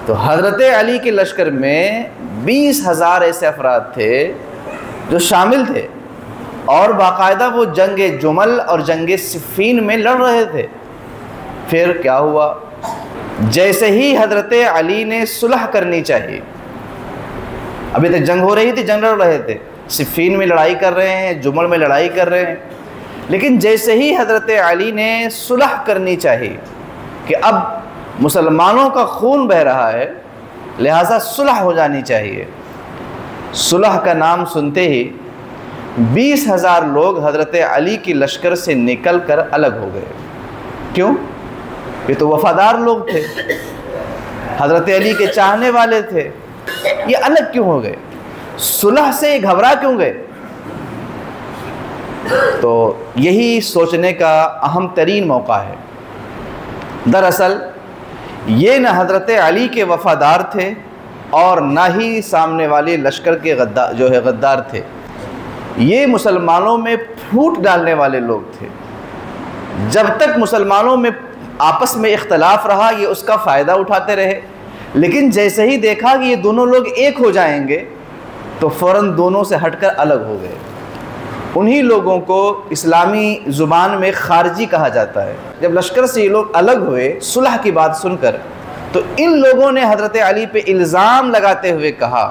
तो हज़रत अली के लश्कर में 20,000 ऐसे अफराद थे जो शामिल थे और बाकायदा वो जंग जुमल और जंग सिफ़ीन में लड़ रहे थे। फिर क्या हुआ, जैसे ही हज़रत अली ने सुलह करनी चाहिए, अभी तक जंग हो रही थी, जंग लड़ रहे थे, सिफ़ीन में लड़ाई कर रहे हैं, जुमल में लड़ाई कर रहे हैं, लेकिन जैसे ही हज़रत अली ने सुलह करनी चाहिए कि अब मुसलमानों का खून बह रहा है, लिहाजा सुलह हो जानी चाहिए, सुलह का नाम सुनते ही 20,000 लोग हज़रत अली की लश्कर से निकल कर अलग हो गए। क्यों? ये तो वफ़ादार लोग थे, हज़रत अली के चाहने वाले थे, ये अलग क्यों हो गए? सुलह से घबरा क्यों गए? तो यही सोचने का अहम तरीन मौका है। दरअसल ये न हज़रत अली के वफ़ादार थे और ना ही सामने वाले लश्कर के गद्दार थे, ये मुसलमानों में फूट डालने वाले लोग थे। जब तक मुसलमानों में आपस में इख्तलाफ रहा, ये उसका फ़ायदा उठाते रहे, लेकिन जैसे ही देखा कि ये दोनों लोग एक हो जाएंगे तो फ़ौरन दोनों से हटकर अलग हो गए। उन्हीं लोगों को इस्लामी ज़ुबान में खारजी कहा जाता है। जब लश्कर से ये लोग अलग हुए सुलह की बात सुनकर, तो इन लोगों ने हज़रत अली पे इल्ज़ाम लगाते हुए कहा,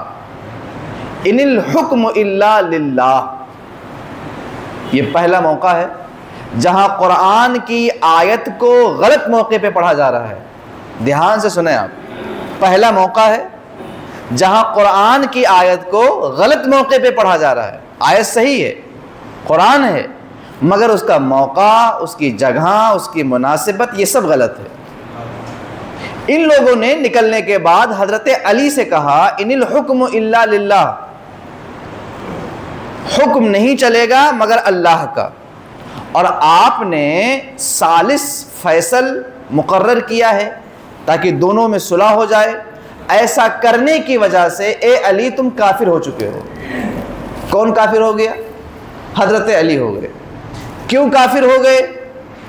इनिल हुक्म इल्ला लिल्लाह। ये पहला मौका है जहाँ कुरान की आयत को गलत मौके पे पढ़ा जा रहा है। ध्यान से सुने आप, पहला मौका है जहाँ कुरान की आयत को गलत मौके पे पढ़ा जा रहा है। आयत सही है, कुरान है, मगर उसका मौका, उसकी जगह, उसकी मुनासिबत, ये सब गलत है। इन लोगों ने निकलने के बाद हज़रत अली से कहा, इनिल हुक्म इल्ला लिल्लाह, हुक्म नहीं चलेगा मगर अल्लाह का, और आपने सालिस फैसल मुकर्रर किया है ताकि दोनों में सुलह हो जाए। ऐसा करने की वजह से ए अली तुम काफिर हो चुके हो। कौन काफिर हो गया? हज़रत अली हो गए। क्यों काफिर हो गए?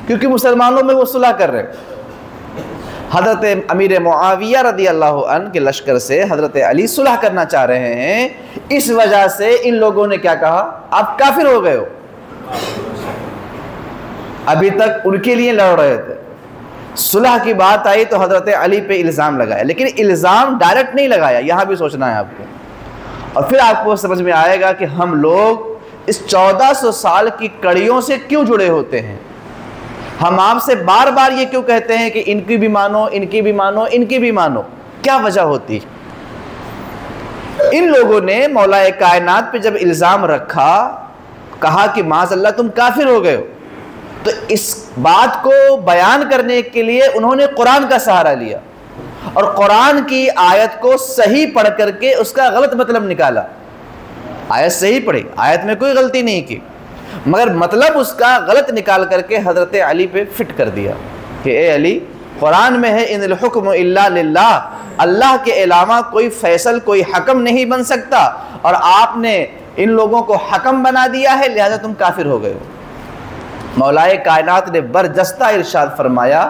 क्योंकि मुसलमानों में वो सुलह कर रहे। हज़रत अमीर मुआविया रदी अल्लाह अन्हु के लश्कर से हज़रत अली सुलह करना चाह रहे हैं, इस वजह से इन लोगों ने क्या कहा, आप काफिर हो गए हो। अभी तक उनके लिए लड़ रहे थे, सुलह की बात आई तो हज़रत अली पे इल्ज़ाम लगाया, लेकिन इल्ज़ाम डायरेक्ट नहीं लगाया, यहाँ भी सोचना है आपको। और फिर आपको समझ में आएगा कि हम लोग इस 1400 साल की कड़ियों से क्यों जुड़े होते हैं। हम आपसे बार बार ये क्यों कहते हैं कि इनकी भी मानो, इनकी भी मानो, इनकी भी मानो, क्या वजह होती? इन लोगों ने मौलाए कायनात पे जब इल्ज़ाम रखा, कहा कि माज़अल्लाह तुम काफिर हो गए हो, तो इस बात को बयान करने के लिए उन्होंने कुरान का सहारा लिया और कुरान की आयत को सही पढ़ करके उसका गलत मतलब निकाला। आयत सही पढ़ी, आयत में कोई गलती नहीं की, मगर मतलब उसका गलत निकाल करके हज़रत अली पे फिट कर दिया कि ए अली, कुरान में है इनिल हुक्म इल्ला लिल्लाह, अल्लाह के अलावा कोई फैसल, कोई हकम नहीं बन सकता, और आपने इन लोगों को हकम बना दिया है, लिहाजा तुम काफिर हो गए हो। मौलाए कायनात ने बरजस्ता इरशाद फरमाया,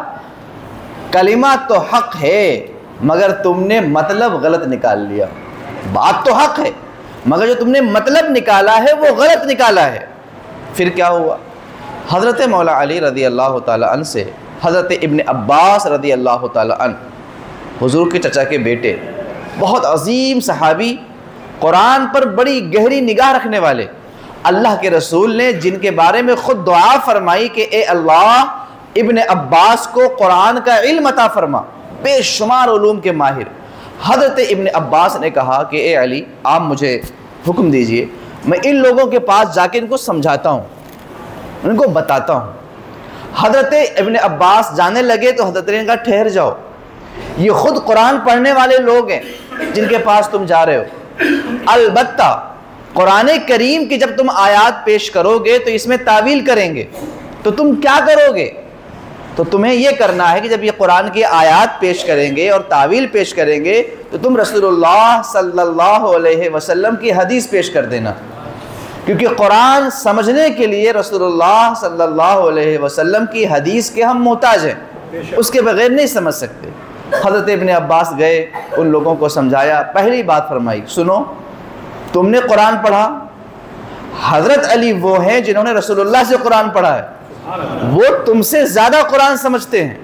कलिमा तो हक है मगर तुमने मतलब गलत निकाल लिया। बात तो हक है मगर जो तुमने मतलब निकाला है वो गलत निकाला है। फिर क्या हुआ? हज़रत मौला अली रदी अल्लाह ताला अन्हु से हज़रत इब्न अब्बास रदी अल्लाह ताला अन्हु, हुज़ूर के चचा के बेटे, बहुत अजीम सहाबी, कुरान पर बड़ी गहरी निगाह रखने वाले, अल्लाह के रसूल ने जिनके बारे में ख़ुद दुआ फरमाई कि ए अल्लाह इब्न अब्बास को कुरान का इल्म अता फरमा, बेशुमार उलूम के माहिर। हज़रत इब्न अब्बास ने कहा कि ए अली, आप मुझे हुक्म दीजिए, मैं इन लोगों के पास जाके इनको समझाता हूँ, उनको बताता हूँ। हज़रत इब्न अब्बास जाने लगे तो हज़रत ने कहा ठहर जाओ, ये ख़ुद कुरान पढ़ने वाले लोग हैं जिनके पास तुम जा रहे हो। अलबत्ता कुरान करीम की जब तुम आयात पेश करोगे तो इसमें तावील करेंगे, तो तुम क्या करोगे? तो तुम्हें यह करना है कि जब ये कुरान की आयात पेश करेंगे और तावील पेश करेंगे तो तुम रसूलुल्लाह सल्लल्लाहु अलैहि वसल्लम की हदीस पेश कर देना, क्योंकि कुरान समझने के लिए रसूलुल्लाह सल्लल्लाहु अलैहि वसल्लम की हदीस के हम मोहताज हैं, उसके बगैर नहीं समझ सकते। हज़रत इब्ने अब्बास गए, उन लोगों को समझाया। पहली बात फरमाई, सुनो, तुमने कुरान पढ़ा, हज़रत अली वो हैं जिन्होंने रसूलुल्लाह से कुरान पढ़ा है, वो तुमसे ज़्यादा कुरान समझते हैं,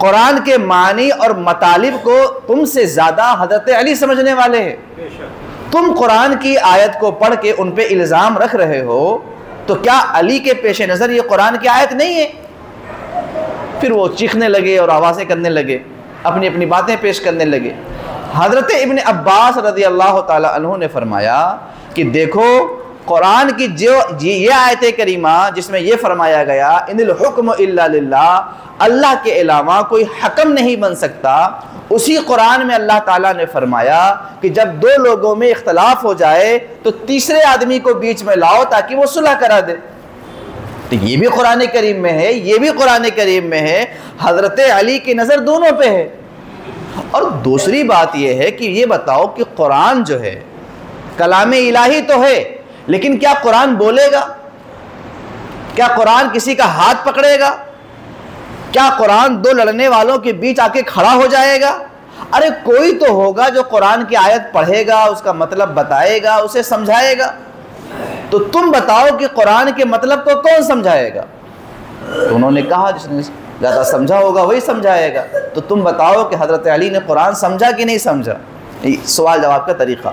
कुरान के मानी और मतालिब को तुमसे ज़्यादा हज़रत अली समझने वाले हैं। तुम कुरान की आयत को पढ़ के उन पे इल्ज़ाम रख रहे हो, तो क्या अली के पेश नज़र ये कुरान की आयत नहीं है? फिर वो चीखने लगे और आवाज़ें करने लगे, अपनी अपनी बातें पेश करने लगे। हज़रत इब्ने अब्बास रज़ी अल्लाह ताला अन्हु ने फरमाया कि देखो, कुरान की जो ये आयत करीमा जिसमें ये फरमाया गया इनिल हुक्म इल्ला लिल्लाह, अल्लाह के अलावा कोई हकम नहीं बन सकता, उसी कुरान में अल्लाह ताला ने फरमाया कि जब दो लोगों में इख्तलाफ हो जाए तो तीसरे आदमी को बीच में लाओ ताकि वो सुलह करा दे। तो ये भी कुरान करीम में है, ये भी कुरान करीम में है। हज़रत अली की नज़र दोनों पे है। और दूसरी बात यह है कि ये बताओ कि कुरान जो है कलाम इलाही तो है, लेकिन क्या कुरान बोलेगा? क्या कुरान किसी का हाथ पकड़ेगा? क्या कुरान दो लड़ने वालों के बीच आके खड़ा हो जाएगा? अरे कोई तो होगा जो कुरान की आयत पढ़ेगा, उसका मतलब बताएगा, उसे समझाएगा। तो तुम बताओ कि कुरान के मतलब को कौन समझाएगा? तो उन्होंने कहा जिसने ज़्यादा समझा होगा वही समझाएगा। तो तुम बताओ कि हज़रत अली ने कुरान समझा कि नहीं समझा? सवाल जवाब का तरीक़ा।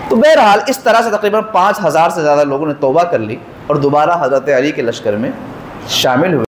तो बहरहाल इस तरह से तकरीबन 5000 से ज़्यादा लोगों ने तौबा कर ली और दोबारा हज़रत अली के लश्कर में शामिल हुए।